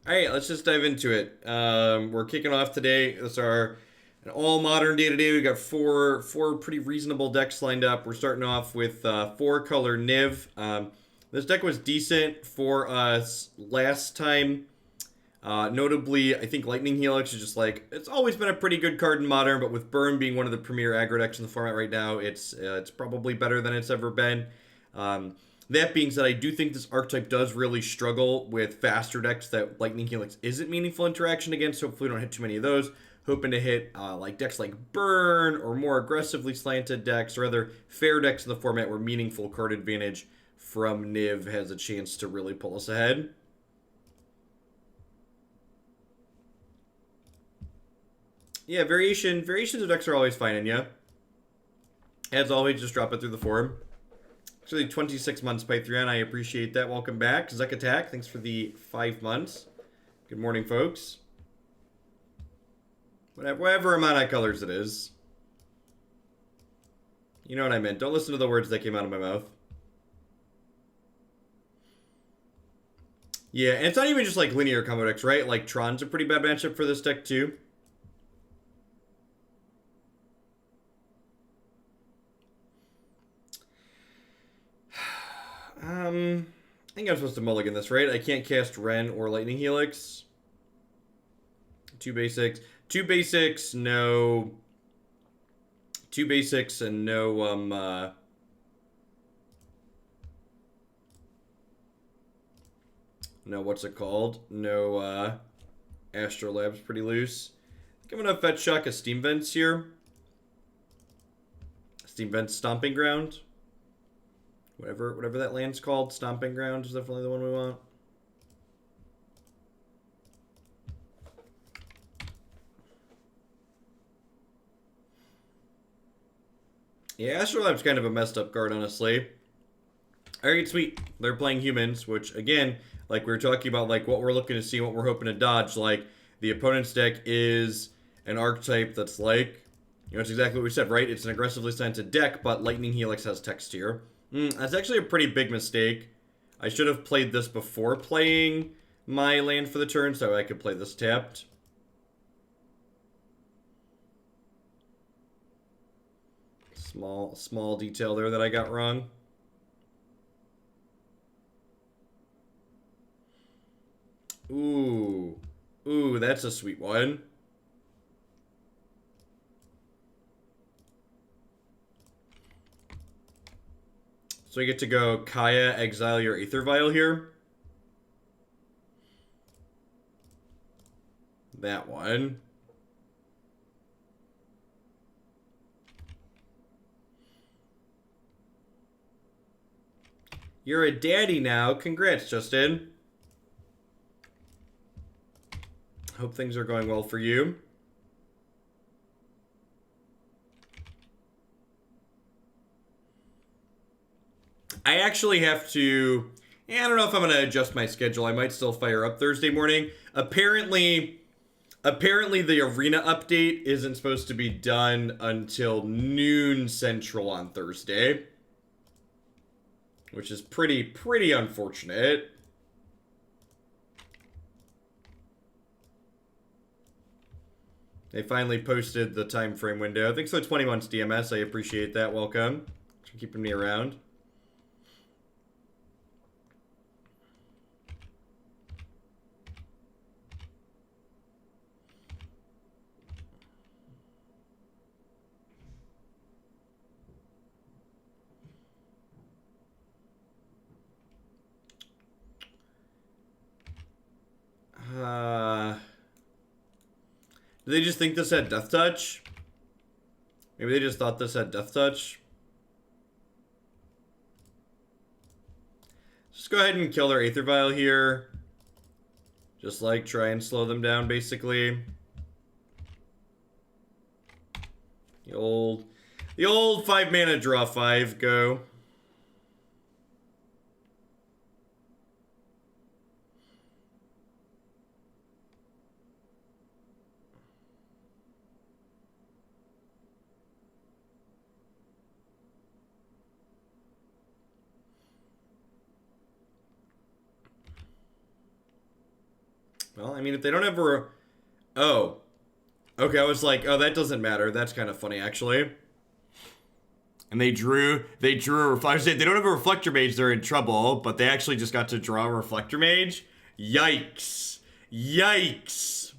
All right, let's just dive into it. We're kicking off today. It's our an all modern day today. We got four pretty reasonable decks lined up. We're starting off with 4-color Niv. This deck was decent for us last time. Notably, I think Lightning Helix is just like, it's always been a pretty good card in Modern, but with Burn being one of the premier aggro decks in the format right now, it's probably better than it's ever been. That being said, I do think this archetype does really struggle with faster decks that Lightning Helix isn't meaningful interaction against, so hopefully we don't hit too many of those. Hoping to hit like decks like Burn or more aggressively slanted decks or other fair decks in the format where meaningful card advantage from Niv has a chance to really pull us ahead. Yeah, variations of decks are always fine in ya. As always, just drop it through the forum. Actually, 26 months, Python. I appreciate that. Welcome back. Zuck Attack, thanks for the 5 months. Good morning, folks. Whatever amount of colors it is. You know what I meant. Don't listen to the words that came out of my mouth. Yeah, and it's not even just like linear combo decks, right? Like Tron's a pretty bad matchup for this deck, too. I think I'm supposed to mulligan this, right? I can't cast Wrenn or Lightning Helix. 2 basics. 2 basics, no... 2 basics and no, no, what's it called? No, Astrolabe's pretty loose. I think I'm gonna fetch shock a Steam Vents here. Steam Vents Stomping Ground. Whatever that land's called, Stomping Ground is definitely the one we want. Yeah, Astrolabe's kind of a messed up card, honestly. Alright, sweet. They're playing humans, which, again, like we were talking about, like what we're looking to see, what we're hoping to dodge. Like, the opponent's deck is an archetype that's like, you know, it's exactly what we said, right? It's an aggressively slanted deck, but Lightning Helix has text here. That's actually a pretty big mistake. I should have played this before playing my land for the turn, so I could play this tapped. Small detail there that I got wrong. Ooh, that's a sweet one. So we get to go Kaya, exile your Aether Vial here. That one. You're a daddy now. Congrats, Justin. Hope things are going well for you. I actually have to... I don't know if I'm going to adjust my schedule. I might still fire up Thursday morning. Apparently the arena update isn't supposed to be done until noon Central on Thursday. Which is pretty unfortunate. They finally posted the time frame window. I think so, 20 months DMS. I appreciate that. Welcome. Thanks for keeping me around. Do they just think this had Death Touch? Maybe they just thought this had Death Touch. Just go ahead and kill their Aether Vial here. Just like try and slow them down, basically. The old 5 mana draw 5 go. Well, I mean, if they don't have a... Oh. Okay, I was like, oh, that doesn't matter. That's kind of funny, actually. And they drew a Reflector. They don't have a Reflector Mage, they're in trouble, but they actually just got to draw a Reflector Mage. Yikes. Yikes.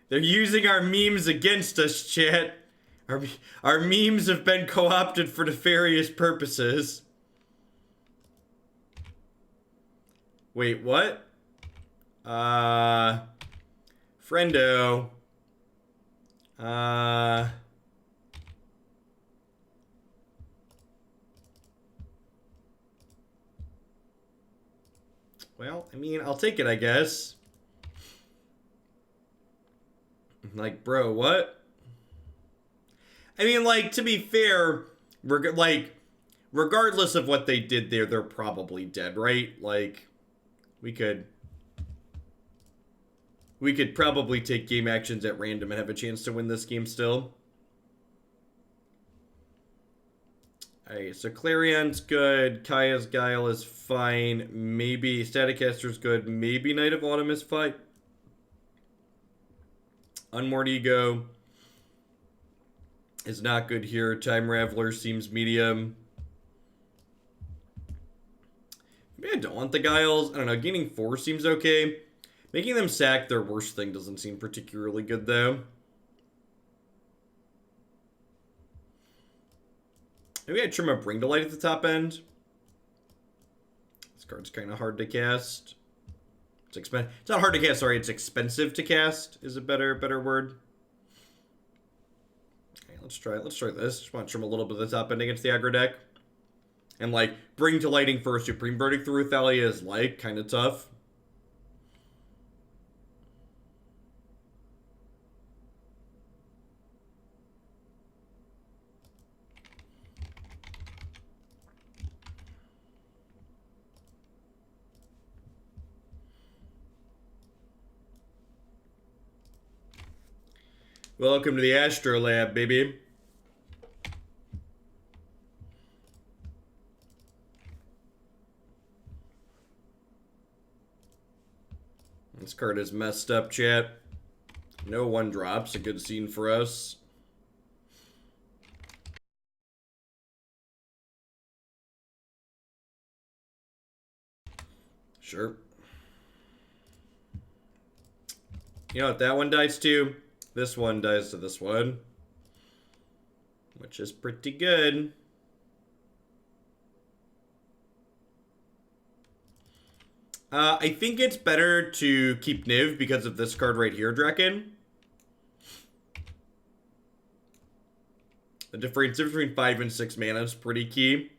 They're using our memes against us, chat. Our memes have been co-opted for nefarious purposes. Wait, what? Friendo. Well, I mean, I'll take it, I guess. Like, bro, what? I mean, like, to be fair, regardless of what they did there, they're probably dead, right? Like, we could probably take game actions at random and have a chance to win this game still. Alright, so Clarion's good. Kaya's Guile is fine. Maybe Staticaster's good. Maybe Knight of Autumn is fine. Unmoored Ego is not good here. Time Raveler seems medium. Maybe I don't want the Guiles. I don't know. Gaining 4 seems okay. Making them sack their worst thing doesn't seem particularly good, though. Maybe I trim a Bring to Light at the top end. This card's kind of hard to cast. It's not hard to cast, sorry. It's expensive to cast is a better word. Okay, let's try this. Just want to trim a little bit of the top end against the aggro deck. And, like, Bring to Lighting for a Supreme Verdict through Thalia is, like, kind of tough. Welcome to the Astrolabe, baby. This card is messed up, chat. No 1-drops, a good scene for us. Sure. You know what that one dies to? This one dies to this one. Which is pretty good. I think it's better to keep Niv because of this card right here, Draken. The difference between 5 and 6 mana is pretty key.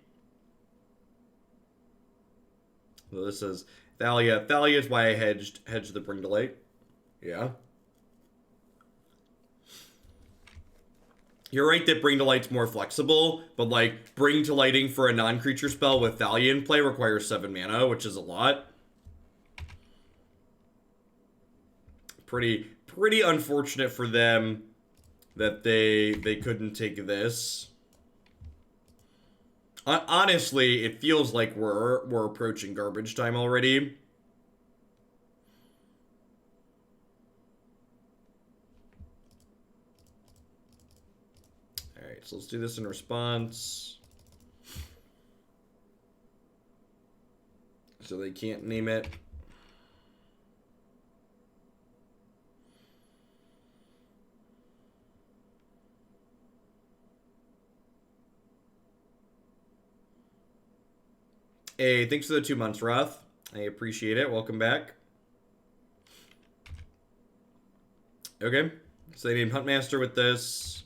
So this is Thalia. Thalia is why I hedged the Bring to Light. Yeah. You're right that Bring to Light's more flexible, but like Bring to Lighting for a non-creature spell with Thalia in play requires 7 mana, which is a lot. Pretty unfortunate for them that they couldn't take this. Honestly, it feels like we're approaching garbage time already. All right, so let's do this in response. So they can't name it. Hey, thanks for the 2 months, Roth. I appreciate it. Welcome back. Okay, so they named Huntmaster with this.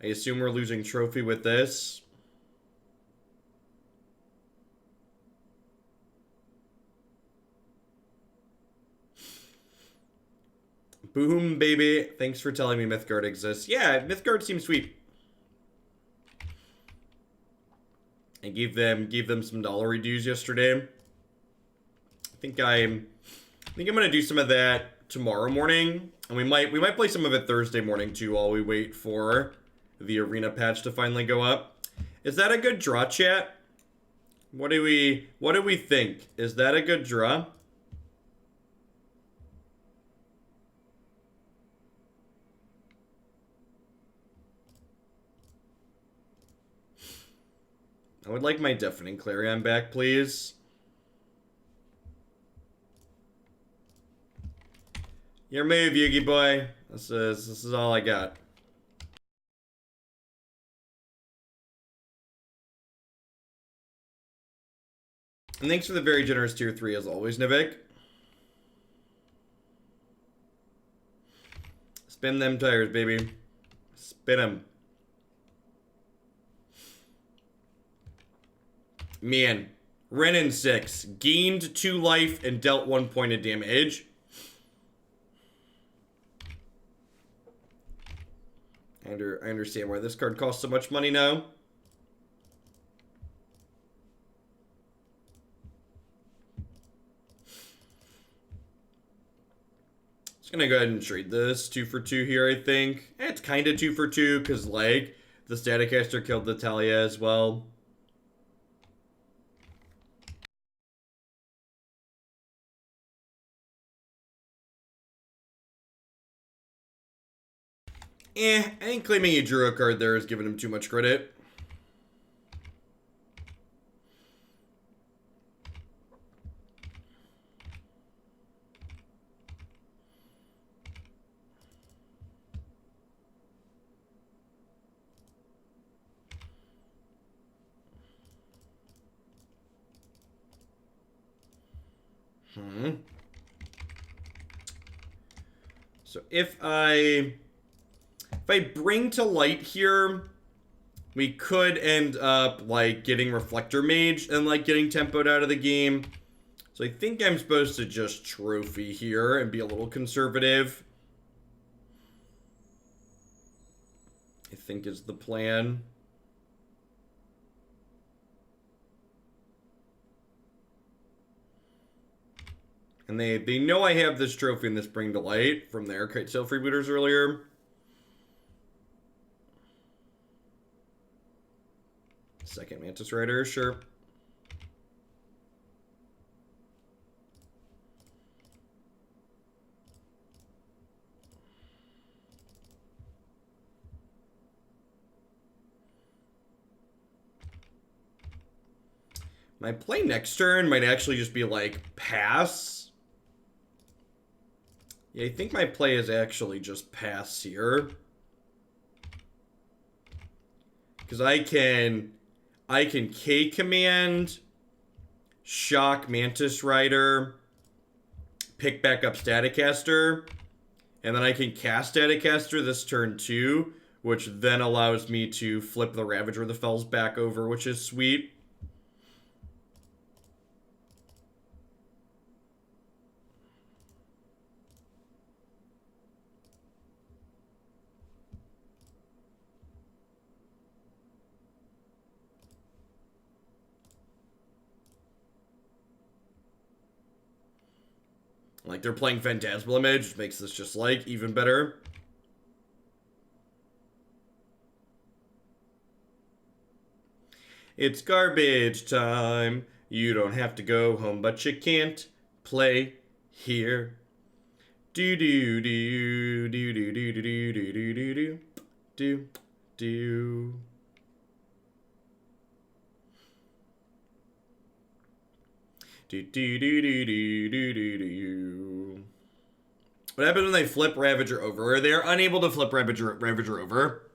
I assume we're losing Trophy with this. Boom, baby. Thanks for telling me Mythgard exists. Yeah, Mythgard seems sweet. I gave them some dollar dues yesterday. I think I'm gonna do some of that tomorrow morning, and we might play some of it Thursday morning too, while we wait for the arena patch to finally go up. Is that a good draw, chat? What do we think? Is that a good draw? I would like my Deafening Clarion back, please. Your move, Yugi boy. This is all I got. And thanks for the very generous tier 3 as always, Nivik. Spin them tires, baby. Spin them. Man, Wrenn and Six gained 2 life and dealt 1 point of damage. I understand why this card costs so much money now. Just gonna go ahead and trade this 2 for 2 here, I think. It's kind of 2 for 2 because, like, the Staticaster killed the Talia as well. I think claiming he drew a card there is giving him too much credit. So if I bring to light here, we could end up, like, getting Reflector Mage and, like, getting tempoed out of the game. So I think I'm supposed to just trophy here and be a little conservative. I think is the plan. And they know I have this trophy and this Bring to Light from their Kite Sail freebooters earlier. Second Mantis Rider, sure. My play next turn might actually just be like pass. Yeah, I think my play is actually just pass here. Because I can K command, shock Mantis Rider, pick back up Staticaster, and then I can cast Staticaster this turn too, which then allows me to flip the Ravager of the Fells back over, which is sweet. Like, they're playing Phantasmal Image, which makes this just, like, even better. It's garbage time. You don't have to go home, but you can't play here. Do do do do do do do do do do do do do. Do, do, do, do, do, do, do, do. What happens when they flip Ravager over? They're unable to flip Ravager over.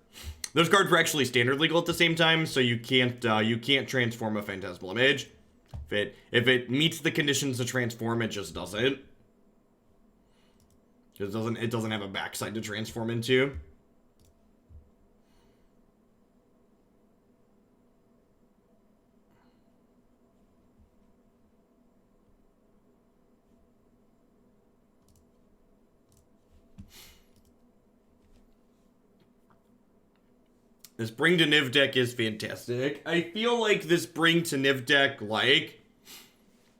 Those cards were actually standard legal at the same time, so you can't transform a Phantasmal Image. If it meets the conditions to transform, it just doesn't. It doesn't have a backside to transform into. This Bring to Niv deck is fantastic. I feel like this Bring to Niv deck, like,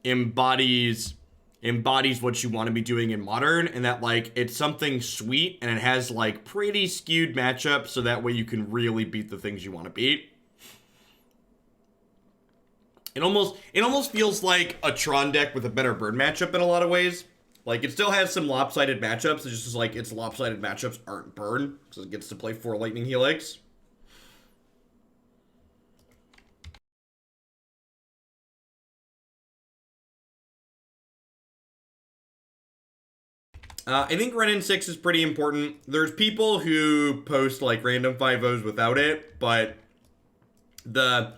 embodies what you want to be doing in Modern, and that, like, it's something sweet, and it has, like, pretty skewed matchups, so that way you can really beat the things you want to beat. It almost feels like a Tron deck with a better burn matchup in a lot of ways. Like, it still has some lopsided matchups, it's just like its lopsided matchups aren't burn, so it gets to play 4 Lightning Helix. I think Wrenn and Six is pretty important. There's people who post like random 5-0s without it, but the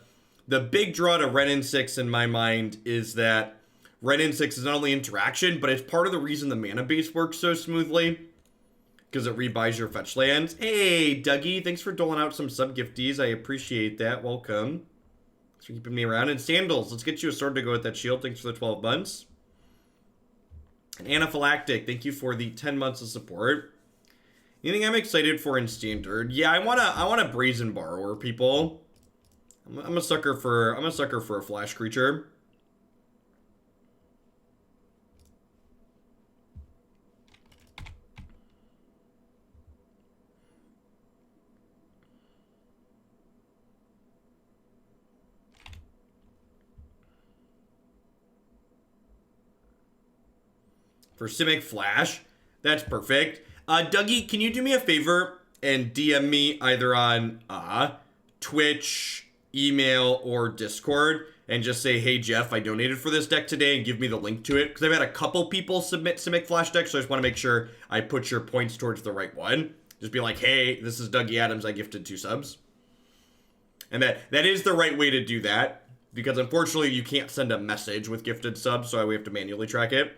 big draw to Wrenn and Six in my mind is that Wrenn and Six is not only interaction, but it's part of the reason the mana base works so smoothly. Because it rebuys your fetch lands. Hey, Dougie, thanks for doling out some sub-gifties. I appreciate that. Welcome. Thanks for keeping me around. And Sandals, let's get you a sword to go with that shield. Thanks for the 12 months. And Anaphylactic, thank you for the 10 months of support. Anything I'm excited for in Standard? Yeah, I want a Brazen Borrower, people. I'm a sucker for a flash creature. For Simic Flash. That's perfect. Dougie, can you do me a favor and DM me either on Twitch, email, or Discord and just say, hey, Jeff, I donated for this deck today and give me the link to it? Because I've had a couple people submit Simic Flash decks, so I just want to make sure I put your points towards the right one. Just be like, hey, this is Dougie Adams. I gifted 2 subs. And that is the right way to do that. Because unfortunately, you can't send a message with gifted subs, so we have to manually track it.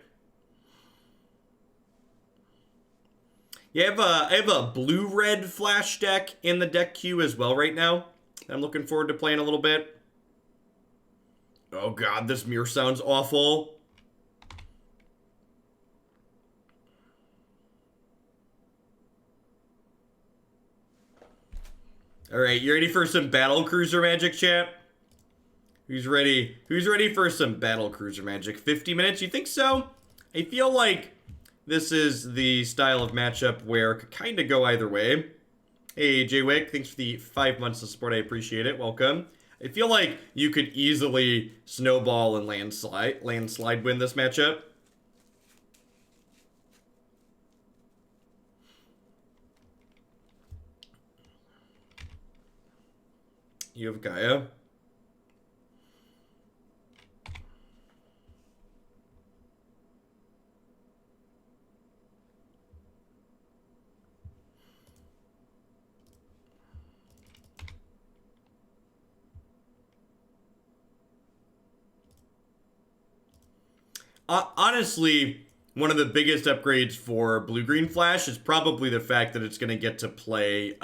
Yeah, I have a blue-red flash deck in the deck queue as well right now. I'm looking forward to playing a little bit. Oh god, this mirror sounds awful. Alright, you ready for some Battle Cruiser Magic, chat? Who's ready? Who's ready for some Battle Cruiser Magic? 50 minutes? You think so? I feel like this is the style of matchup where it could kind of go either way. Hey, J-Wick, thanks for the 5 months of support. I appreciate it. Welcome. I feel like you could easily snowball and landslide win this matchup. You have Gaia. Honestly, one of the biggest upgrades for Blue-Green Flash is probably the fact that it's going to get to play,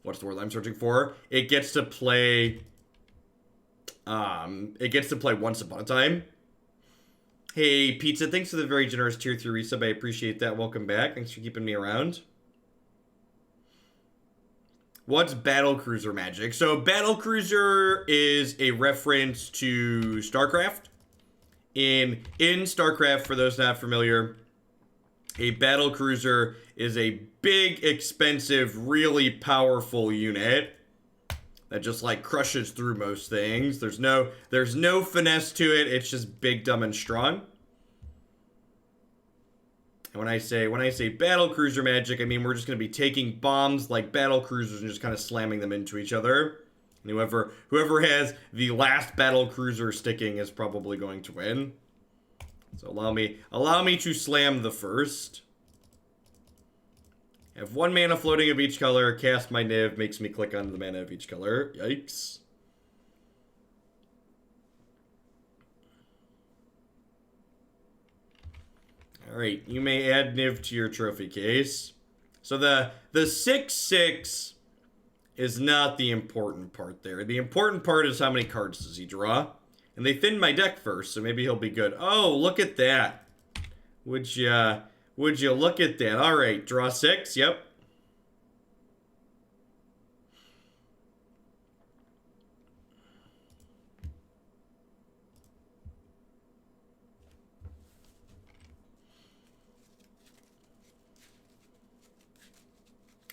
what's the word I'm searching for? It gets to play Once Upon a Time. Hey, Pizza, thanks for the very generous tier 3 resub. I appreciate that. Welcome back. Thanks for keeping me around. What's Battle Cruiser Magic? So, Battle Cruiser is a reference to StarCraft. In StarCraft, for those not familiar, a battle cruiser is a big, expensive, really powerful unit that just like crushes through most things. There's no finesse to it. It's just big, dumb, and strong. And when I say battle cruiser magic, I mean we're just gonna be taking bombs like battle cruisers and just kind of slamming them into each other. And whoever has the last battle cruiser sticking is probably going to win. So allow me to slam the first. Have 1 mana floating of each color, cast my Niv, makes me click on the mana of each color. Yikes. Alright, you may add Niv to your trophy case. So the 6/6 is not the important part there. The important part is how many cards does he draw. And they thinned my deck first, so maybe he'll be good. Oh, look at that. Would you look at that? All right, draw 6. Yep.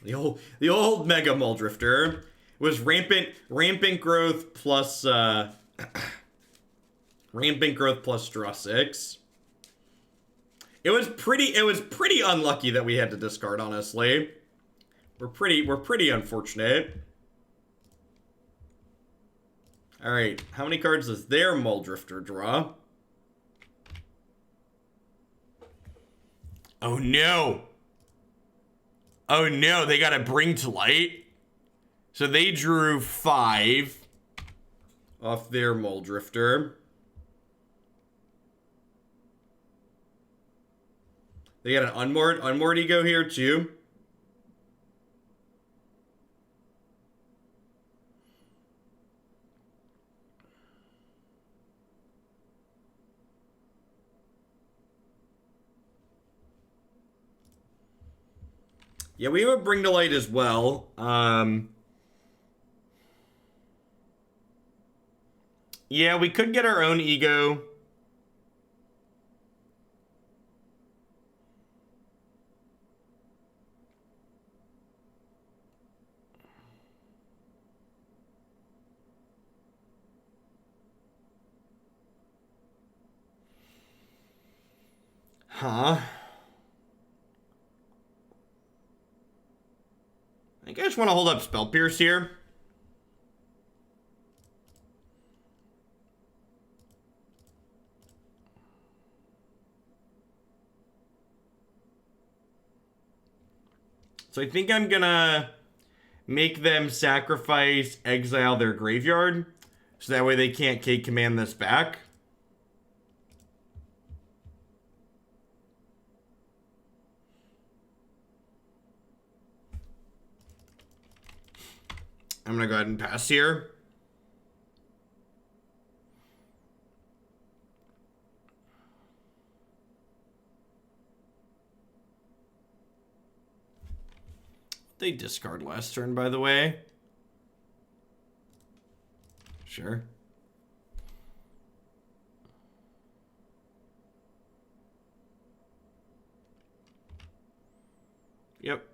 The old Mega Muldrifter was rampant growth plus rampant growth plus draw 6. It was pretty unlucky that we had to discard, honestly. We're pretty unfortunate. All right, how many cards does their Muldrifter draw? Oh no. Oh no, they gotta bring to light. So they drew 5 off their Muldrifter. They got an Unmoored Ego here too. Yeah, we have a Bring to Light as well. Yeah, we could get our own Ego. Huh? I think I just want to hold up Spell Pierce here. So I think I'm gonna make them sacrifice, exile their graveyard, so that way they can't K command this back. I'm gonna go ahead and pass here. They discard last turn, by the way. Sure. Yep.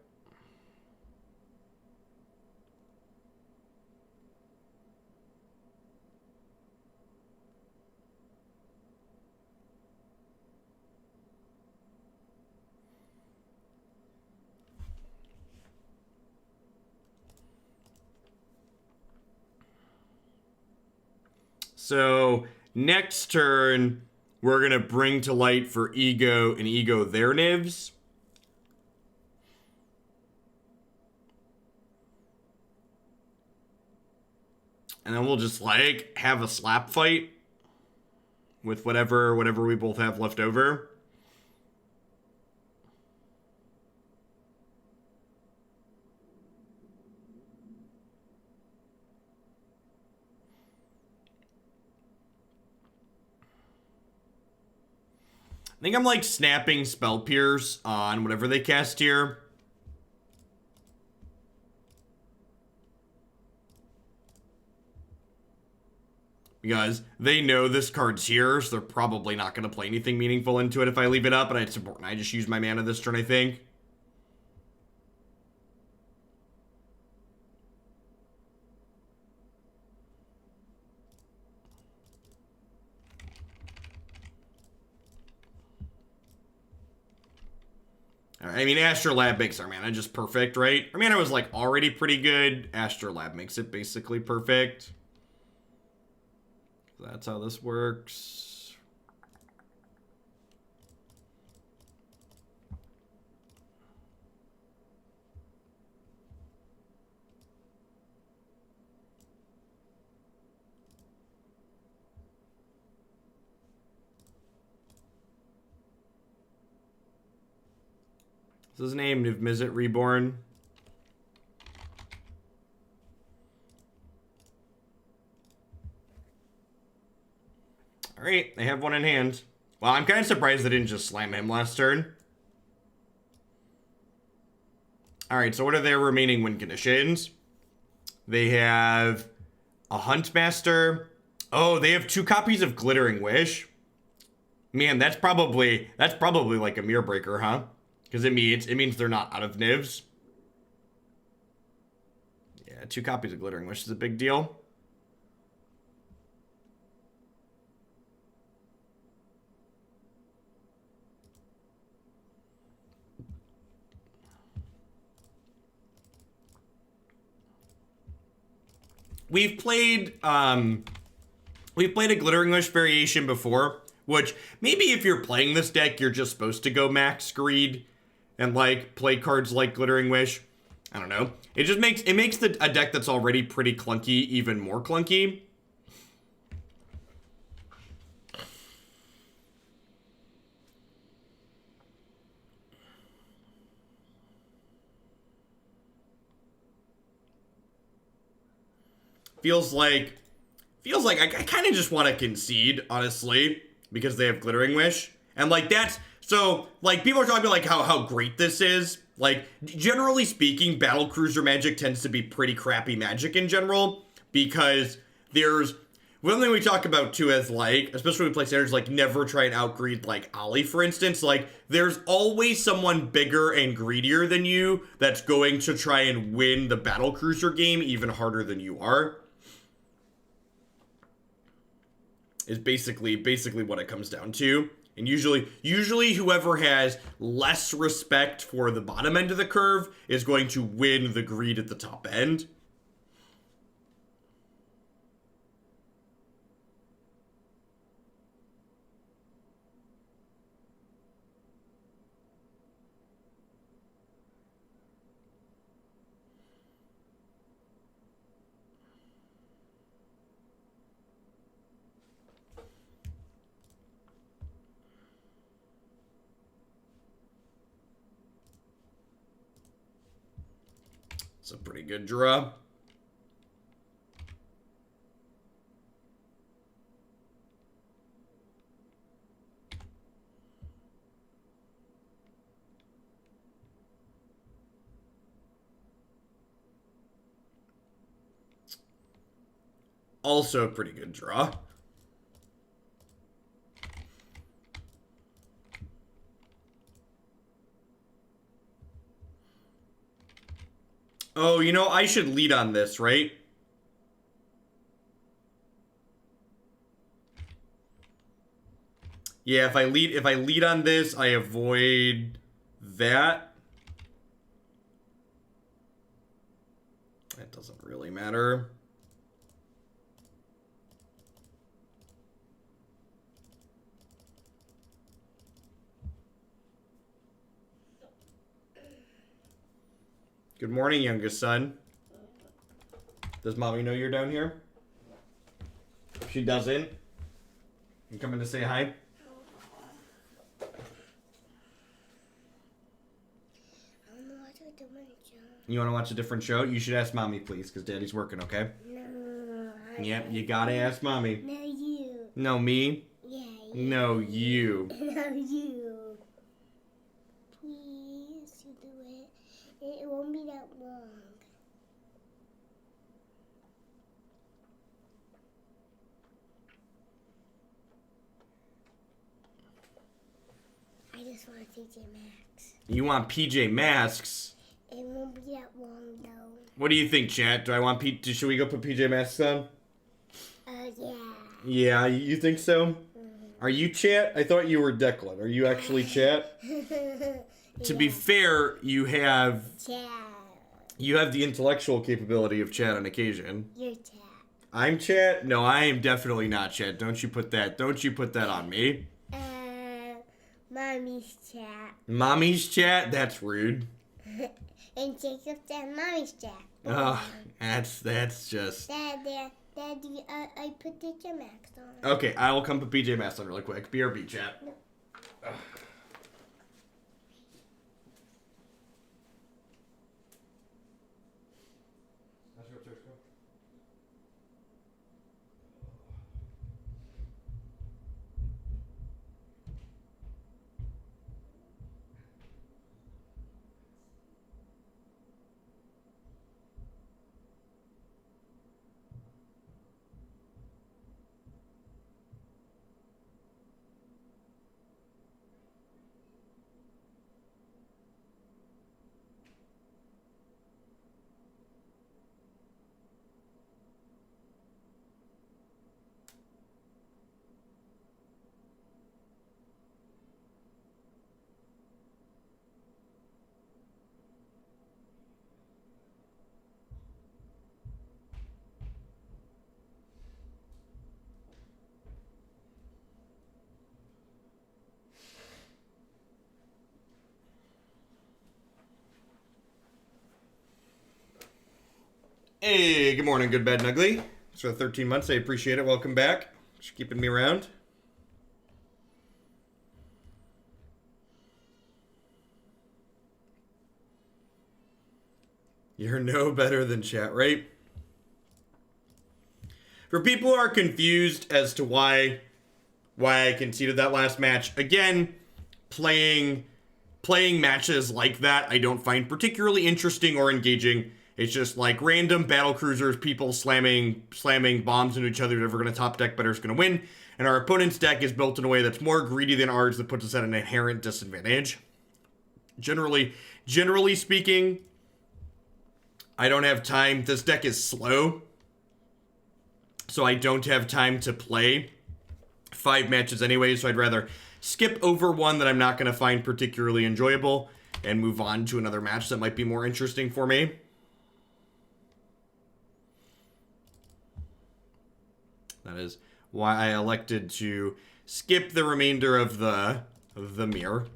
So next turn, we're going to bring to light for Ego and Ego their Nivs. And then we'll just like have a slap fight with whatever we both have left over. I think I'm like snapping Spell Pierce on whatever they cast here. Because they know this card's here, so they're probably not going to play anything meaningful into it if I leave it up, and it's important I just use my mana this turn, I think. I mean, Astrolabe makes our mana just perfect, right? Our mana was like already pretty good. Astrolabe makes it basically perfect. That's how this works. What's his name? Niv-Mizzet Reborn. Alright, they have one in hand. Well, I'm kind of surprised they didn't just slam him last turn. Alright, so what are their remaining win conditions? They have a Huntmaster. Oh, they have 2 copies of Glittering Wish. Man, that's probably like a mirror breaker, huh? Because it means they're not out of Nivs. Yeah, 2 copies of Glittering Wish is a big deal. We've played a Glittering Wish variation before Which, maybe if you're playing this deck, you're just supposed to go max greed and, like, play cards like Glittering Wish. I don't know. It just makes a deck that's already pretty clunky even more clunky. Feels like I kind of just want to concede, honestly, because they have Glittering Wish. And, like, that's... So, like, people are talking about, like, how great this is. Like, generally speaking, Battlecruiser Magic tends to be pretty crappy Magic in general. Because there's... One thing we talk about, too, is, like, especially when we play standards, like, never try and outgreed, like, Ollie, for instance. Like, there's always someone bigger and greedier than you that's going to try and win the Battlecruiser game even harder than you are. Is basically what it comes down to. And usually whoever has less respect for the bottom end of the curve is going to win the greed at the top end. It's a pretty good draw. Also a pretty good draw. Oh, you know, I should lead on this, right? Yeah, if I lead on this, I avoid that. That doesn't really matter. Good morning, youngest son. Does mommy know you're down here? If she doesn't, you coming to say hi? You want to watch a different show? You should ask mommy, please, because daddy's working, okay? No. Yep, you gotta ask mommy. No, you. No, me? Yeah, you. No, you. No, you. Please, you do it. It won't be that long. I just want PJ Masks. You want PJ Masks? It won't be that long, though. What do you think, chat? Do I want should we go put PJ Masks on? Yeah. Yeah, you think so? Are you chat? I thought you were Declan. Are you actually chat? To be fair, you have Chat. You have the intellectual capability of chat on occasion. You're chat. I'm chat? No, I am definitely not chat. Don't you put that on me. Mommy's chat. Mommy's chat? That's rude. And Jacob's and Mommy's chat. Oh, that's just... Daddy, I put the PJ Masks on. Okay, I will come put PJ Masks on really quick. BRB chat. No. Hey, good morning, good, bad, and ugly. Thanks for the 13 months. I appreciate it. Welcome back. Thanks for keeping me around. You're no better than chat, right? For people who are confused as to why I conceded that last match, again, playing matches like that I don't find particularly interesting or engaging. It's just like random battle cruisers, people slamming bombs into each other. Whoever going to top deck better is going to win. And our opponent's deck is built in a way that's more greedy than ours, that puts us at an inherent disadvantage. Generally speaking, I don't have time. This deck is slow, so I don't have time to play 5 matches anyway, so I'd rather skip over one that I'm not going to find particularly enjoyable and move on to another match that might be more interesting for me. That is why I elected to skip the remainder of the mirror.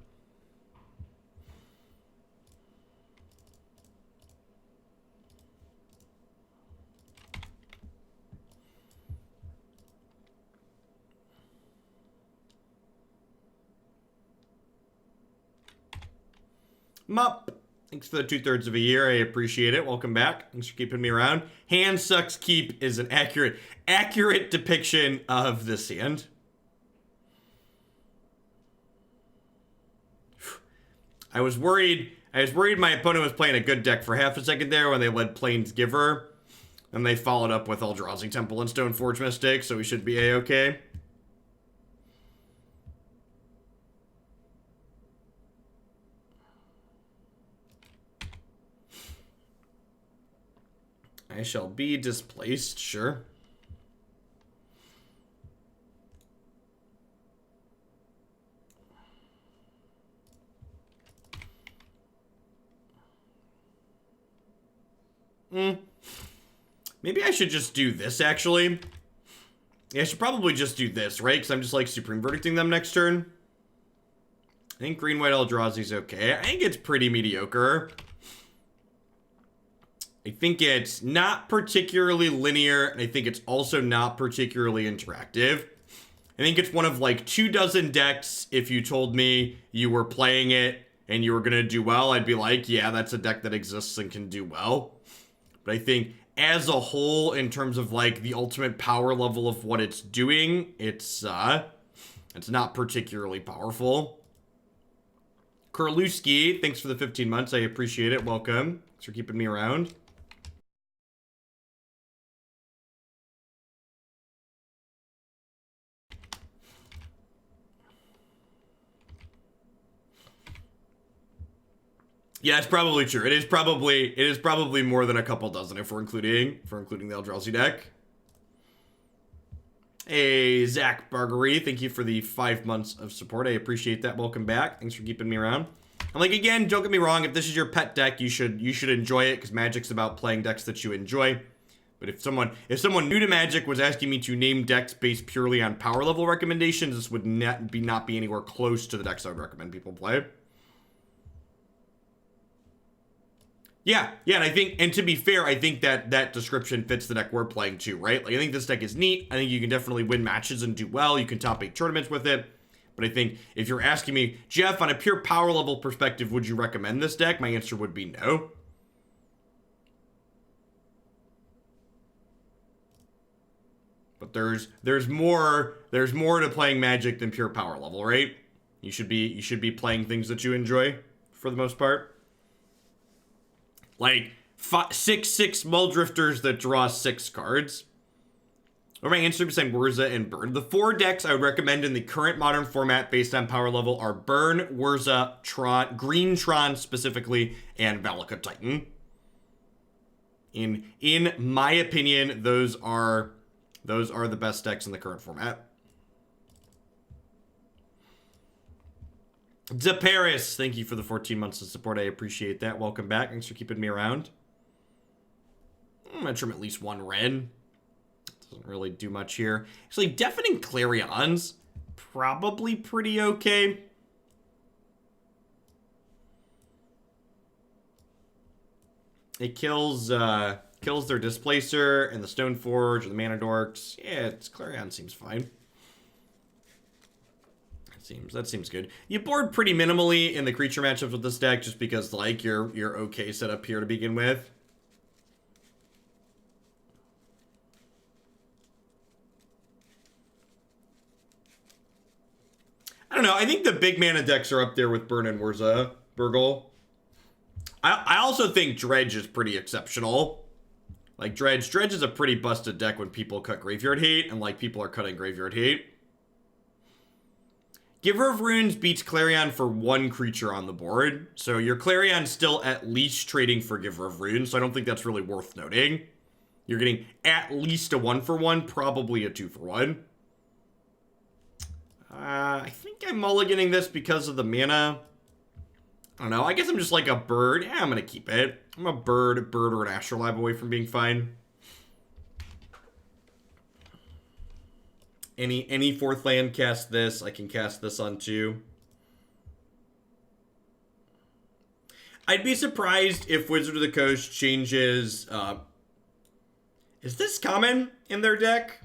Mup. Thanks for the 2/3 of a year. I appreciate it. Welcome back. Thanks for keeping me around. Hand sucks keep is an accurate depiction of this hand. I was worried my opponent was playing a good deck for half a second there when they led Planesgiver. And they followed up with Eldrazi Temple and Stoneforge Mystic, so we should be A-okay. I shall be displaced, sure. Maybe I should just do this, actually. Yeah, I should probably just do this, right? Because I'm just, like, Supreme Verdicting them next turn. I think Green-White Eldrazi's okay. I think it's pretty mediocre. I think it's not particularly linear, and I think it's also not particularly interactive. I think it's one of like 24 decks. If you told me you were playing it and you were going to do well, I'd be like, yeah, that's a deck that exists and can do well. But I think as a whole, in terms of like the ultimate power level of what it's doing, it's not particularly powerful. Kurlewski, thanks for the 15 months. I appreciate it. Welcome. Thanks for keeping me around. Yeah, it's probably true. It is probably more than a couple dozen if we're including the Eldrazi deck. Hey, Zach Bargery, thank you for the 5 months of support. I appreciate that. Welcome back. Thanks for keeping me around. And like again, don't get me wrong. If this is your pet deck, you should enjoy it because Magic's about playing decks that you enjoy. But if someone new to Magic was asking me to name decks based purely on power level recommendations, this would not be anywhere close to the decks I would recommend people play. Yeah, and I think, and to be fair, I think that description fits the deck we're playing too, right? Like, I think this deck is neat. I think you can definitely win matches and do well. You can top 8 tournaments with it. But I think if you're asking me, Jeff, on a pure power level perspective, would you recommend this deck? My answer would be no. But there's more to playing Magic than pure power level, right? You should be playing things that you enjoy for the most part. Like 6/6 Muldrifters that draw 6 cards. Or my answer beside Urza and Burn. The 4 decks I would recommend in the current modern format based on power level are Burn, Urza, Tron, Green Tron specifically, and Valakut Titan. In my opinion, those are the best decks in the current format. DeParis, thank you for the 14 months of support. I appreciate that. Welcome back. Thanks for keeping me around. I'm going to trim at least 1 Wrenn. Doesn't really do much here. Actually, Deafening Clarion's probably pretty okay. It kills kills their Displacer and the Stoneforge or the Mana Dorks. Yeah, Clarion seems fine. That seems good. You board pretty minimally in the creature matchups with this deck just because, like, you're okay set up here to begin with. I don't know. I think the big mana decks are up there with Burn and Urza, Burgle. I also think Dredge is pretty exceptional. Like, Dredge is a pretty busted deck when people cut Graveyard Hate, and, like, people are cutting Graveyard Hate. Giver of Runes beats Clarion for one creature on the board. So your Clarion's still at least trading for Giver of Runes, so I don't think that's really worth noting. You're getting at least a 1-for-1, probably a 2-for-1. I think I'm mulliganing this because of the mana. I don't know. I guess I'm just like a bird. Yeah, I'm going to keep it. I'm a bird or an Astrolabe away from being fine. Any fourth land cast this. I can cast this on too. I'd be surprised if Wizard of the Coast changes... is this common in their deck?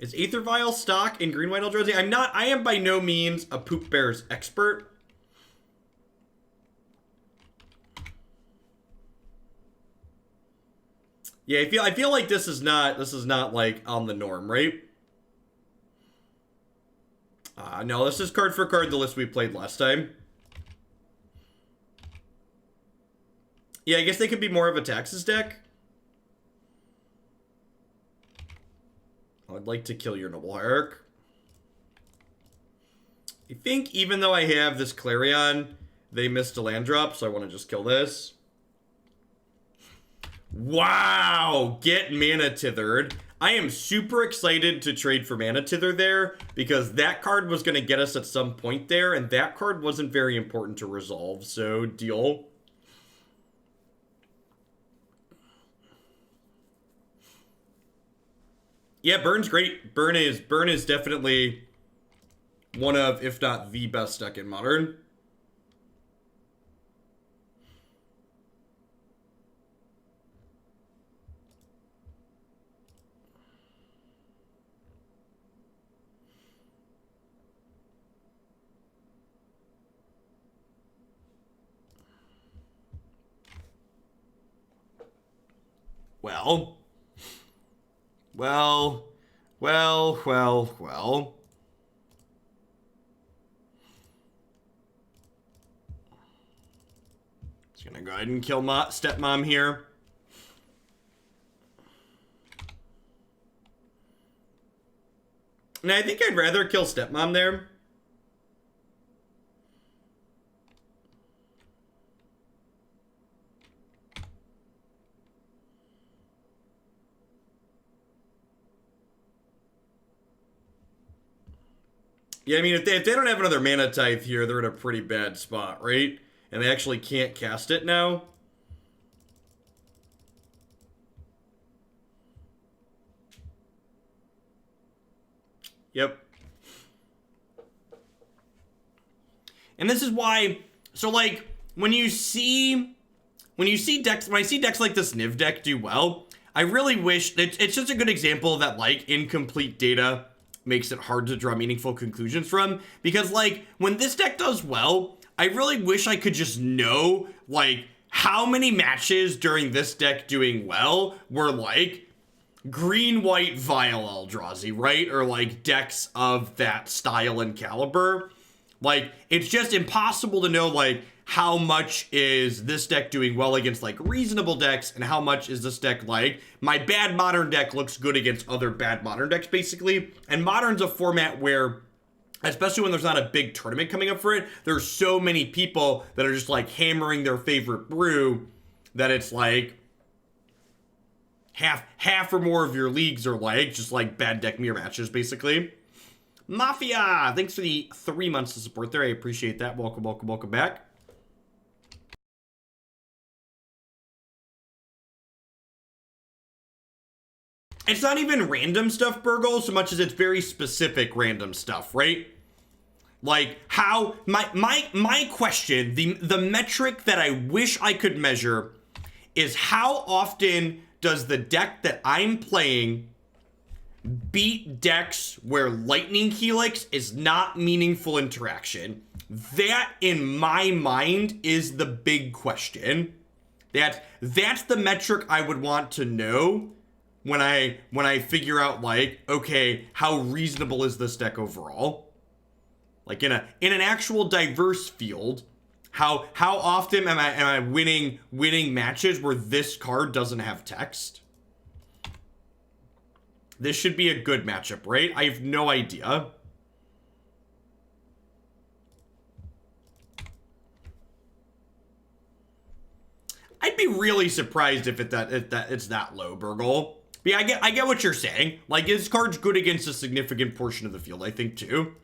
Is Aether Vial stock in Green White Eldrazi? I am by no means a Poop Bears expert. Yeah, I feel like this is not like on the norm, right? No, this is card for card the list we played last time. Yeah, I guess they could be more of a Taxes deck. I'd like to kill your Noble Hierarch. I think even though I have this Clarion, they missed a land drop, so I want to just kill this. Wow! Get Mana Tithered. I am super excited to trade for Mana Tither there, because that card was going to get us at some point there, and that card wasn't very important to resolve, so deal. Yeah, Burn's great. Burn is definitely one of, if not the best deck in Modern. Well. Just gonna go ahead and kill Stepmom here. And I think I'd rather kill Stepmom there. Yeah, I mean, if they don't have another Mana Tithe here, they're in a pretty bad spot, right? And they actually can't cast it now. Yep. And this is why, so like, when I see decks like this Niv deck do well, I really wish, it's just a good example that, like, incomplete data makes it hard to draw meaningful conclusions from, because, like, when this deck does well, I really wish I could just know, like, how many matches during this deck doing well were, like, green-white Vial Eldrazi, right? Or, like, decks of that style and caliber. Like, it's just impossible to know, like, how much is this deck doing well against, like, reasonable decks, and how much is this deck, like, my bad Modern deck looks good against other bad Modern decks, basically. And Modern's a format where, especially when there's not a big tournament coming up for it, there's so many people that are just, like, hammering their favorite brew that it's, like, half or more of your leagues are, like, just, like, bad deck mirror matches, basically. Mafia! Thanks for the 3 months of support there. I appreciate that. Welcome back. It's not even random stuff, Burgle, so much as it's very specific random stuff, right? Like, how, my question, the metric that I wish I could measure is how often does the deck that I'm playing beat decks where Lightning Helix is not meaningful interaction? That, in my mind, is the big question. That's the metric I would want to know when I figure out, like, okay, how reasonable is this deck overall? Like in an actual diverse field, how often am I winning matches where this card doesn't have text? This should be a good matchup, right? I have no idea. I'd be really surprised if it's that low, Burgle. But yeah, I get what you're saying. Like, this card's good against a significant portion of the field, I think, too.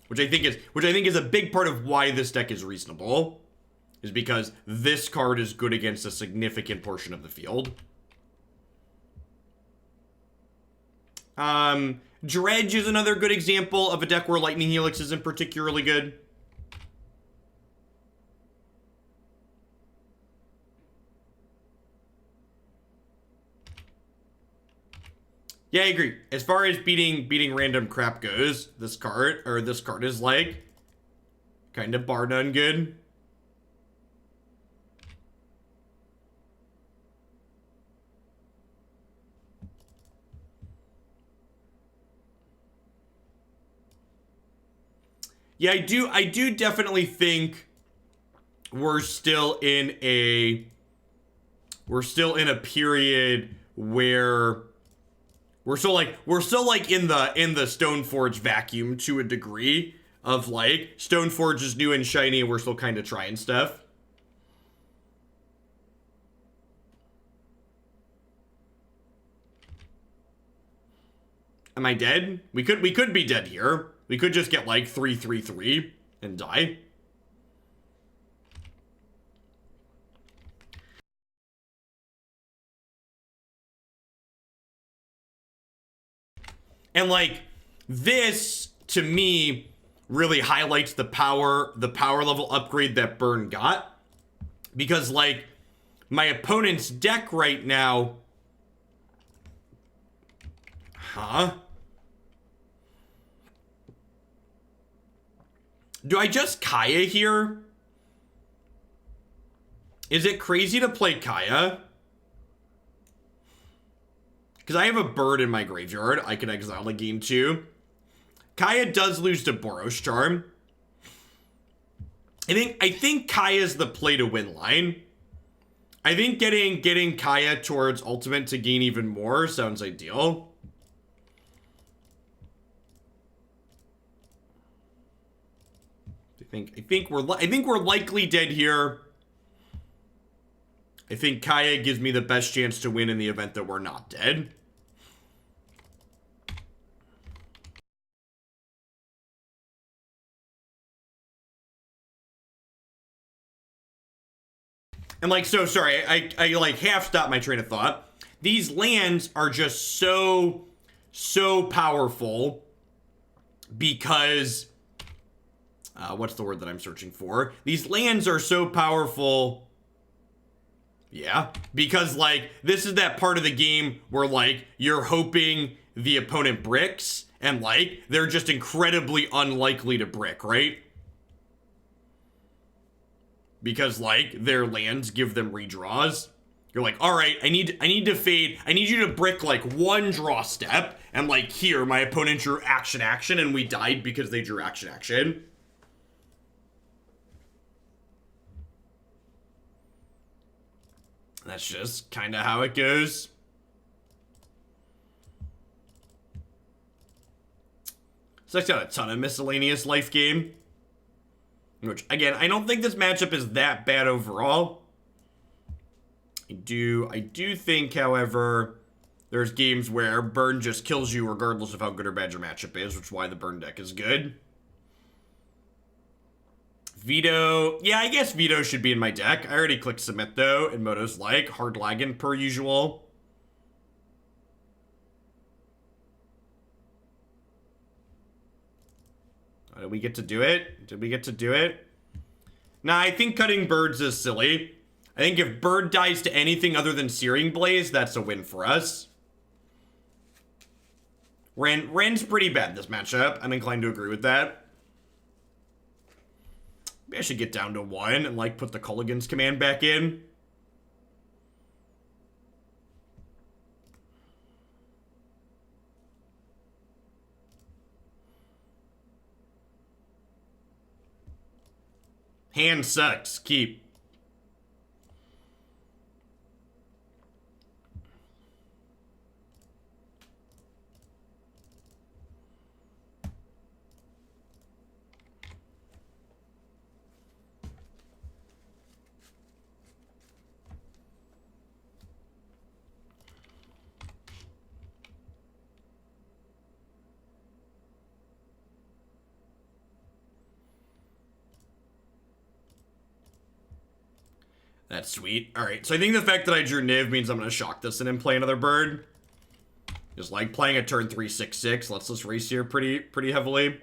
Which I think is a big part of why this deck is reasonable. Is because this card is good against a significant portion of the field. Dredge is another good example of a deck where Lightning Helix isn't particularly good. Yeah, I agree. As far as beating random crap goes, this card is like kind of bar none good. Yeah, I do definitely think we're still in a period where we're still like in the Stoneforge vacuum to a degree of like Stoneforge is new and shiny and we're still kind of trying stuff. Am I dead? We could be dead here. We could just get like 3/3/3 and die. And like this to me really highlights the power level upgrade that Burn got, because like my opponent's deck right now, do I just Kaya here? Is it crazy to play Kaya? Because I have a bird in my graveyard. I can exile the game too. Kaya does lose to Boros Charm. I think Kaya's the play to win line. I think getting Kaya towards ultimate to gain even more sounds ideal. I think we're likely dead here. I think Kaya gives me the best chance to win in the event that we're not dead. And like, so sorry, I like half stopped my train of thought. These lands are just so powerful because what's the word that I'm searching for? These lands are so powerful. Yeah, because like this is that part of the game where like you're hoping the opponent bricks and like they're just incredibly unlikely to brick, right? Because like their lands give them redraws. You're like, all right, I need to fade. I need you to brick like one draw step, and like here my opponent drew action, and we died because they drew action. That's just kind of how it goes. So I got a ton of miscellaneous life game. Which, again, I don't think this matchup is that bad overall. I do think, however, there's games where Burn just kills you regardless of how good or bad your matchup is, which is why the Burn deck is good. Veto. Yeah, I guess Veto should be in my deck. I already clicked submit, though, and Moto's like, hard lagging per usual. Did we get to do it? Nah, I think cutting birds is silly. I think if Bird dies to anything other than Searing Blaze, that's a win for us. Wren's pretty bad this matchup. I'm inclined to agree with that. Maybe I should get down to 1 and, like, put the Kolaghan's command back in. Hand sucks. Keep. That's sweet. Alright, so I think the fact that I drew Niv means I'm going to shock this and then play another bird. Just like playing a turn 3, 6/6 lets us race here pretty heavily.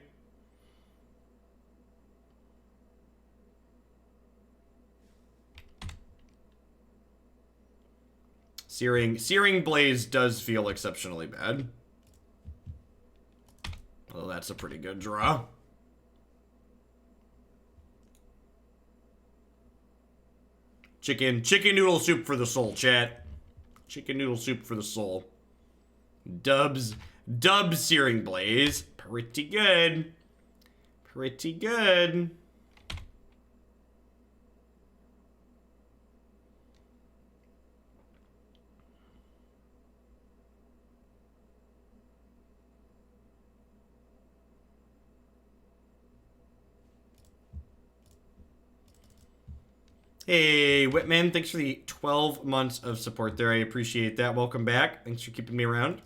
Searing Blaze does feel exceptionally bad. Although that's a pretty good draw. Chicken noodle soup for the soul, chat. Chicken noodle soup for the soul. Dubs Searing Blaze. Pretty good. Pretty good. Hey, Whitman, thanks for the 12 months of support there. I appreciate that. Welcome back. Thanks for keeping me around.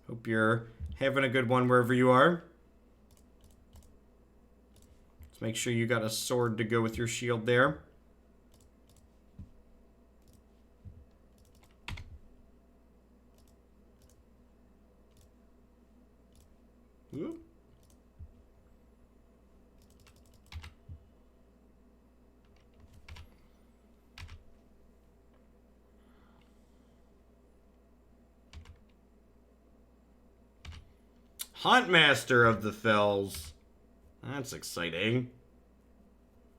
Hope you're having a good one wherever you are. Let's make sure you got a sword to go with your shield there. Ooh. Huntmaster of the Fells. That's exciting.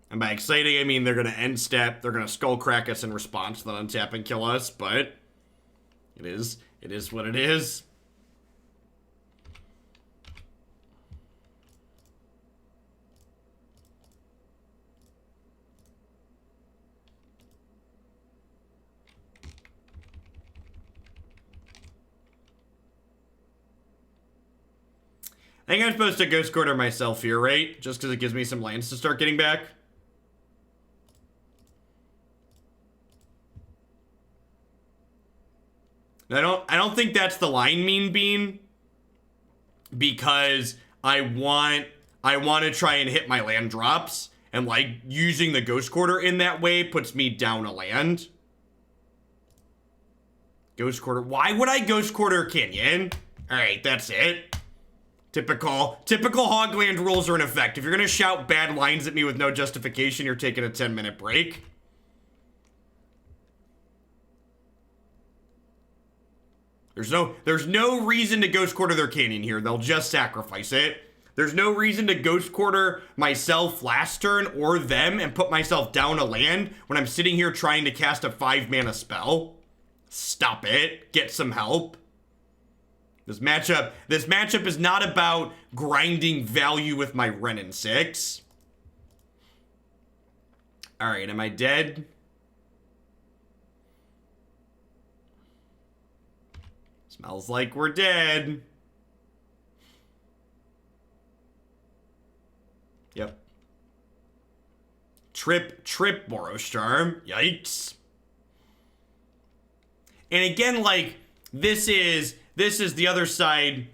And by exciting, I mean they're going to end step. They're going to skullcrack us in response, then untap and kill us. But it is what it is. I think I'm supposed to Ghost Quarter myself here, right? Just because it gives me some lands to start getting back. I don't think that's the line, Mean Bean. Because I want to try and hit my land drops. And, like, using the Ghost Quarter in that way puts me down a land. Ghost Quarter. Why would I Ghost Quarter Canyon? Alright, that's it. Typical Hogland rules are in effect. If you're gonna shout bad lines at me with no justification, you're taking a 10-minute break. There's no reason to Ghost Quarter their canyon here. They'll just sacrifice it. There's no reason to Ghost Quarter myself last turn or them and put myself down a land when I'm sitting here trying to cast a 5-mana spell. Stop it. Get some help. This matchup is not about grinding value with my Wrenn and Six. Alright, am I dead? Smells like we're dead. Yep. Trip Boros Charm. Yikes. And again, like, this is the other side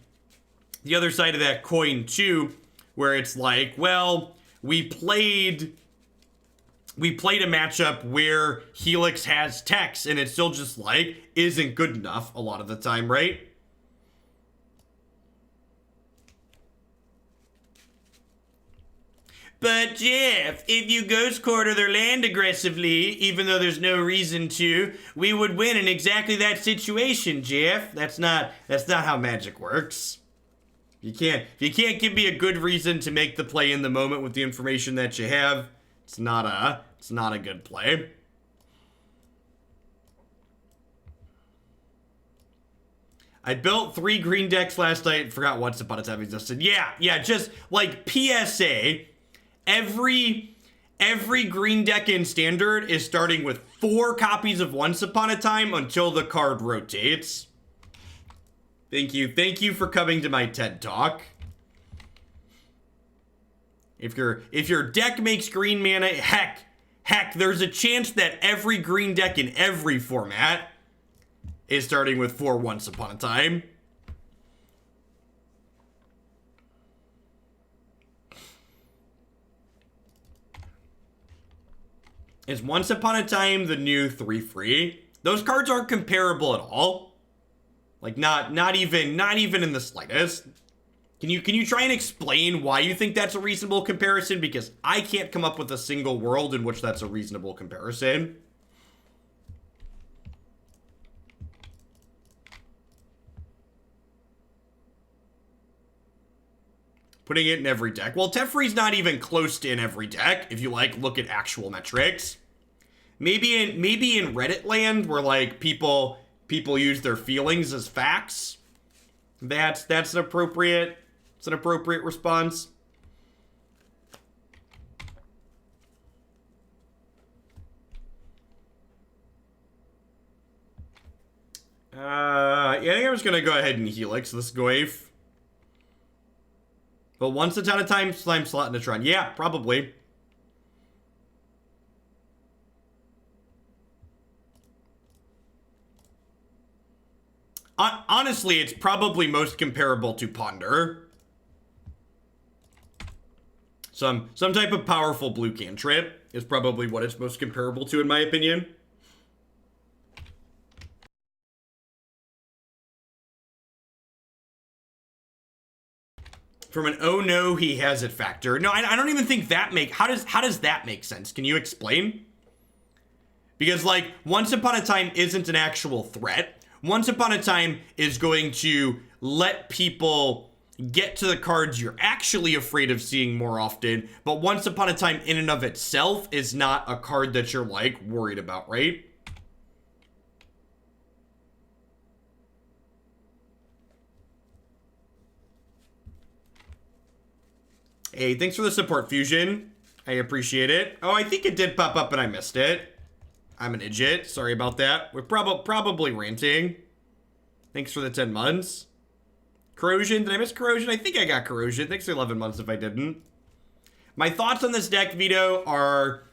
of that coin too, where it's like, well, we played a matchup where Helix has Tex, and it still just, like, isn't good enough a lot of the time, right? But Jeff, if you ghost quarter their land aggressively, even though there's no reason to, we would win in exactly that situation, Jeff. That's not how Magic works. If you can't give me a good reason to make the play in the moment with the information that you have, it's not a good play. I built 3 green decks last night and forgot Once Upon a Time existed. Yeah, just like PSA, every green deck in Standard is starting with 4 copies of Once Upon a Time until the card rotates. Thank you for coming to my TED Talk. If your deck makes green mana, heck, there's a chance that every green deck in every format is starting with 4 Once Upon a Time. Is Once Upon a Time the new 3 free? Those cards aren't comparable at all. Like not even in the slightest. Can you try and explain why you think that's a reasonable comparison? Because I can't come up with a single world in which that's a reasonable comparison. Putting it in every deck. Well, Teferi's not even close to in every deck, if you like look at actual metrics. Maybe in Reddit land where like people use their feelings as facts. That's an appropriate response. Yeah, I think I'm just gonna go ahead and Helix this Goif. But once it's out of time, Slime Slot Netron. Yeah, probably. Honestly, it's probably most comparable to Ponder. Some type of powerful blue cantrip is probably what it's most comparable to, in my opinion. From an oh no, he has it factor. No, I don't even think that how does that make sense? Can you explain? Because like Once Upon a Time isn't an actual threat. Once Upon a Time is going to let people get to the cards you're actually afraid of seeing more often, but Once Upon a Time in and of itself is not a card that you're like worried about, right? Hey, thanks for the support, Fusion. I appreciate it. Oh, I think it did pop up and I missed it. I'm an Izzet. Sorry about that. We're probably ranting. Thanks for the 10 months. Corrosion. Did I miss Corrosion? I think I got Corrosion. Thanks for 11 months if I didn't. My thoughts on this deck, Veto, are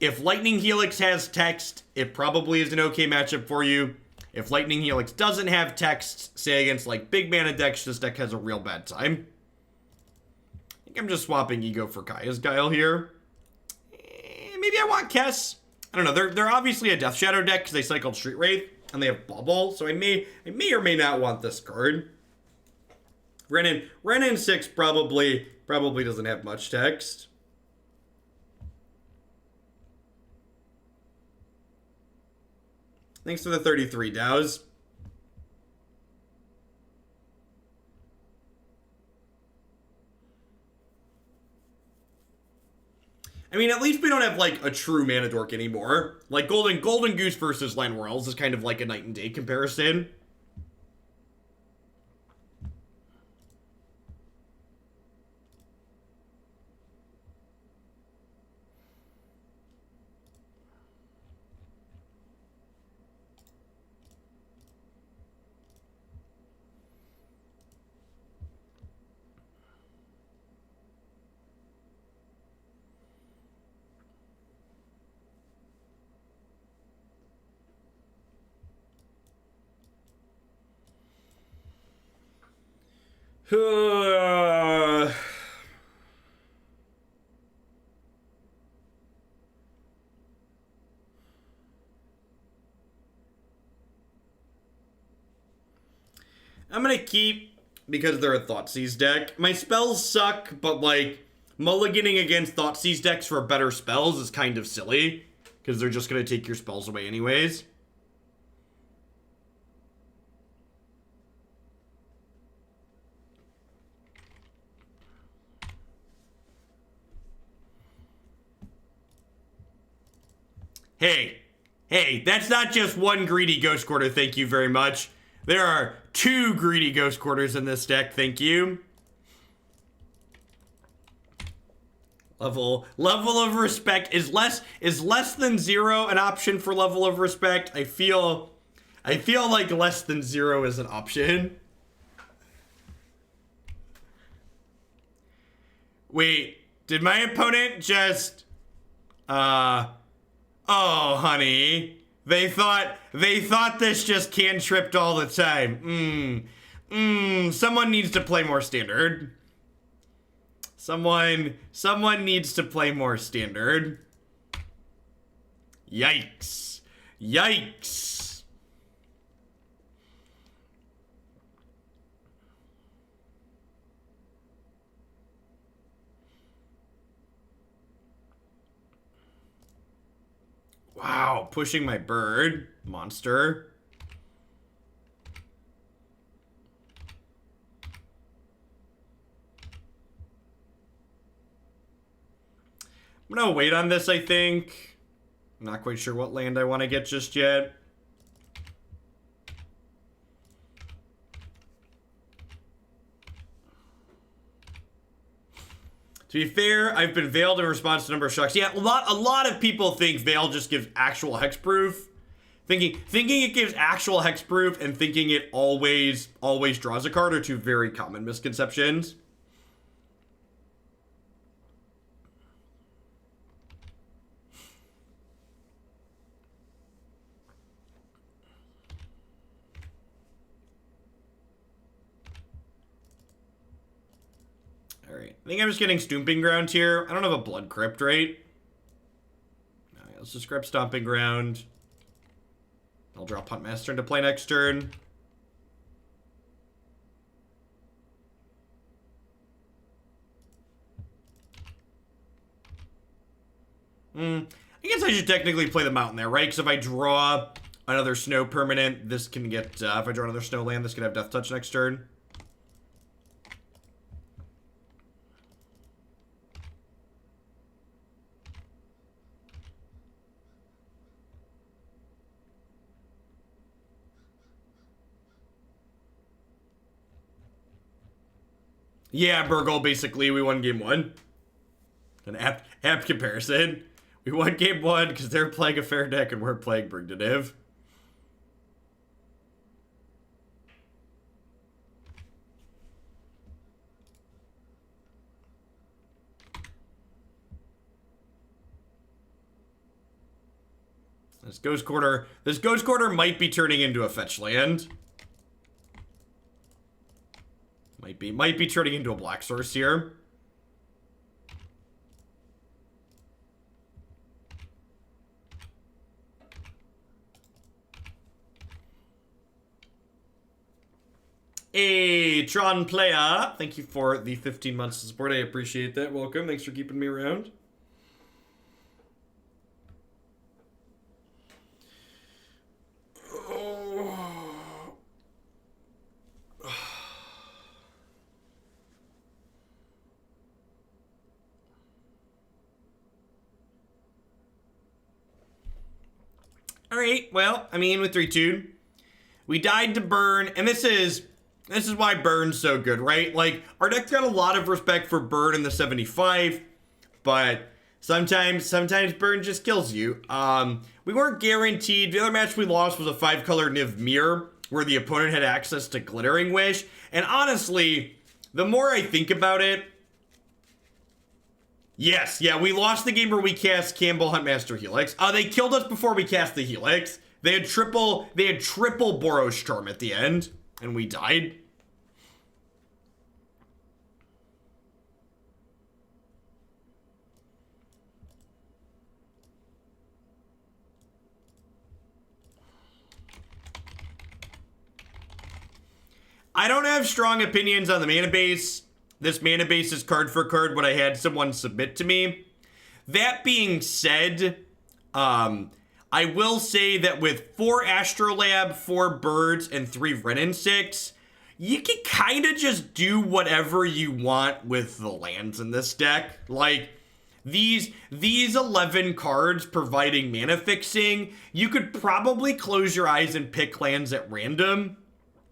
if Lightning Helix has text, it probably is an okay matchup for you. If Lightning Helix doesn't have text, say against like big mana decks, this deck has a real bad time. I think I'm just swapping Ego for Kaya's Guile here. Maybe I want Kess. I don't know. They're obviously a Death Shadow deck because they cycled Street Wraith and they have Bubble, so I may or may not want this card. Wrenn and Six probably doesn't have much text. Thanks for the 33 Dows. I mean, at least we don't have, like, a true mana dork anymore. Like, Golden Goose versus Land Royals is kind of like a night and day comparison. I'm gonna keep, because they're a Thoughtseize deck. My spells suck, but like, mulliganing against Thoughtseize decks for better spells is kind of silly, because they're just going to take your spells away anyways. Hey, that's not just one greedy Ghost Quarter, thank you very much. There are 2 greedy Ghost Quarters in this deck, thank you. Level of respect is less than 0 an option for level of respect. I feel like less than 0 is an option. Wait, did my opponent just oh, honey. They thought this just cantripped all the time. Someone needs to play more standard. Someone needs to play more standard. Yikes. Yikes. Wow, pushing my bird. Monster. I'm gonna wait on this, I think. I'm not quite sure what land I want to get just yet. To be fair, I've been veiled in response to a number of shocks. Yeah, a lot of people think Veil just gives actual hexproof. Thinking it gives actual hexproof and thinking it always draws a card are 2 very common misconceptions. Alright, I think I'm just getting Stomping Ground here. I don't have a Blood Crypt, right? Alright, let's just grab Stomping Ground. I'll drop Huntmaster into play next turn. I guess I should technically play the Mountain there, right? Because if I draw another snow permanent, this can get, if I draw another snow land, this can have Death Touch next turn. Yeah, Burgle, basically, we won game 1. An apt comparison. We won game 1 because they're playing a fair deck and we're playing Brigadiv. This Ghost Quarter might be turning into a fetch land. Might be turning into a black source here. Hey, Tron Playa, thank you for the 15 months of support. I appreciate that. Welcome. Thanks for keeping me around. Alright, well, I mean, with 3-2, we died to burn, and this is why Burn's so good, right? Like, our deck's got a lot of respect for Burn in the 75, but sometimes Burn just kills you. We weren't guaranteed. The other match we lost was a 5-color Niv Mirror, where the opponent had access to Glittering Wish, and honestly, the more I think about it, yes, yeah, we lost the game where we cast Campbell Huntmaster Helix. They killed us before we cast the Helix. They had triple Boros Charm at the end, and we died. I don't have strong opinions on the mana base. this mana base is card for card what I had someone submit to me. That being said, I will say that with 4 Astrolabe, 4 Birds, and 3 Wrenn and Six, you can kind of just do whatever you want with the lands in this deck. Like, these 11 cards providing mana fixing, you could probably close your eyes and pick lands at random.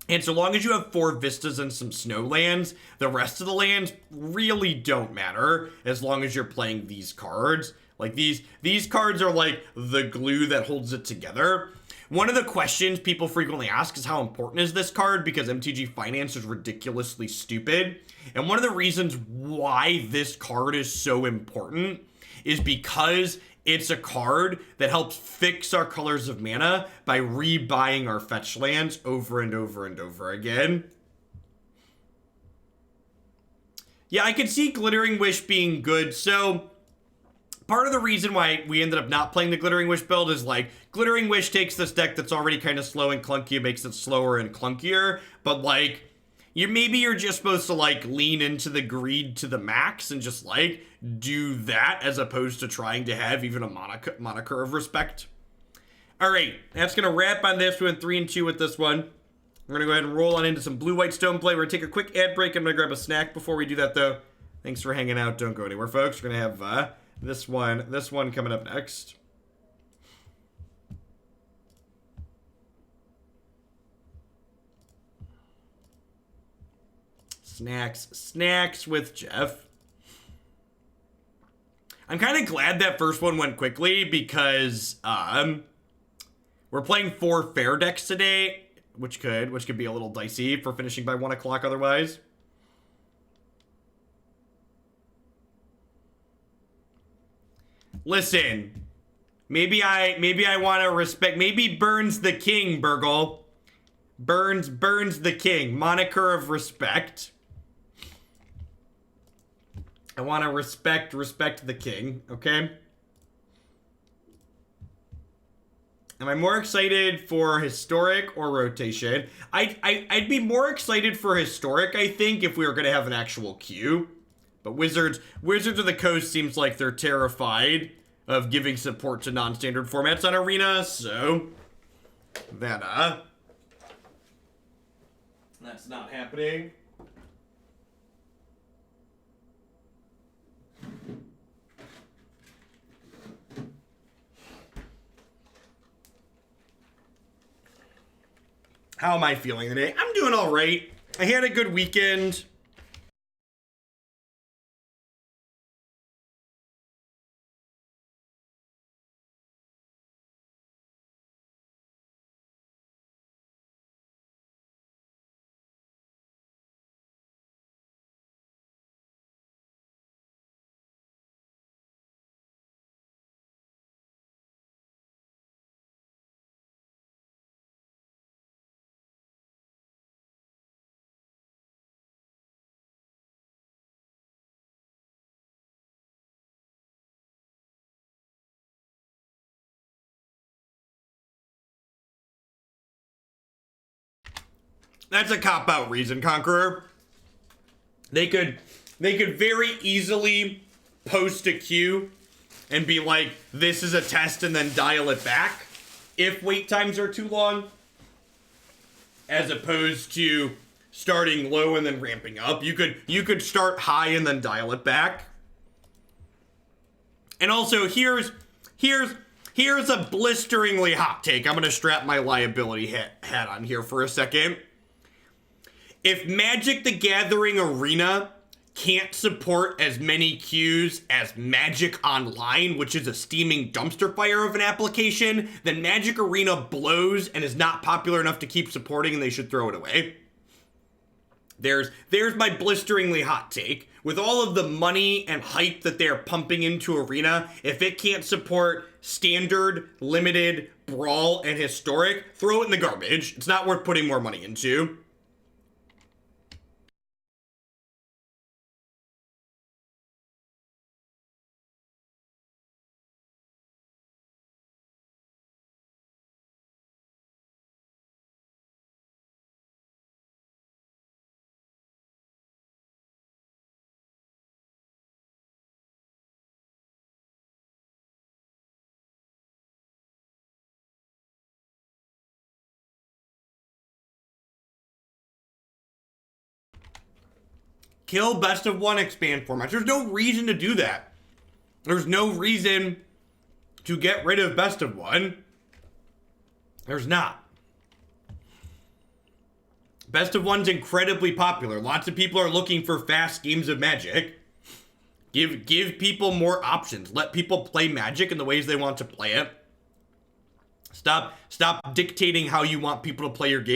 And so long as you have 4 Vistas and some Snow lands, the rest of the lands really don't matter as long as you're playing these cards. Like, these cards are like the glue that holds it together. One of the questions people frequently ask is how important is this card, because MTG Finance is ridiculously stupid. And one of the reasons why this card is so important is because it's a card that helps fix our colors of mana by rebuying our fetch lands over and over and over again. Yeah, I could see Glittering Wish being good. So part of the reason why we ended up not playing the Glittering Wish build is like, Glittering Wish takes this deck that's already kind of slow and clunky and makes it slower and clunkier, but like, maybe you're just supposed to like lean into the greed to the max and just like do that as opposed to trying to have even a moniker of respect. All right, that's gonna wrap on this. We went 3 and 2 with this one. We're gonna go ahead and roll on into some blue-white stone play. We're gonna take a quick ad break. I'm gonna grab a snack before we do that though. Thanks for hanging out. Don't go anywhere, folks. We're gonna have this one coming up next. Snacks with Jeff. I'm kind of glad that first one went quickly because we're playing 4 fair decks today, which could be a little dicey for finishing by 1 o'clock otherwise. Listen, maybe I want to respect. Maybe Burns the King, Burgle. Burns the King. Moniker of respect. I want to respect the king, okay? Am I more excited for historic or rotation? I'd be more excited for historic, I think, if we were going to have an actual queue. But Wizards of the Coast seems like they're terrified of giving support to non-standard formats on Arena, so that's not happening. How am I feeling today? I'm doing all right. I had a good weekend. That's a cop-out reason, Conqueror. They could very easily post a queue and be like, this is a test, and then dial it back if wait times are too long, as opposed to starting low and then ramping up. You could start high and then dial it back. And also, here's a blisteringly hot take. I'm gonna strap my liability hat on here for a second. If Magic the Gathering Arena can't support as many queues as Magic Online, which is a steaming dumpster fire of an application, then Magic Arena blows and is not popular enough to keep supporting, and they should throw it away. There's my blisteringly hot take. With all of the money and hype that they're pumping into Arena, if it can't support Standard, Limited, Brawl, and Historic, throw it in the garbage. It's not worth putting more money into. Kill best of one expand formats. There's no reason to do that. There's no reason to get rid of best of one. There's not. Best of one's incredibly popular. Lots of people are looking for fast games of Magic. Give people more options. Let people play Magic in the ways they want to play it. Stop dictating how you want people to play your game.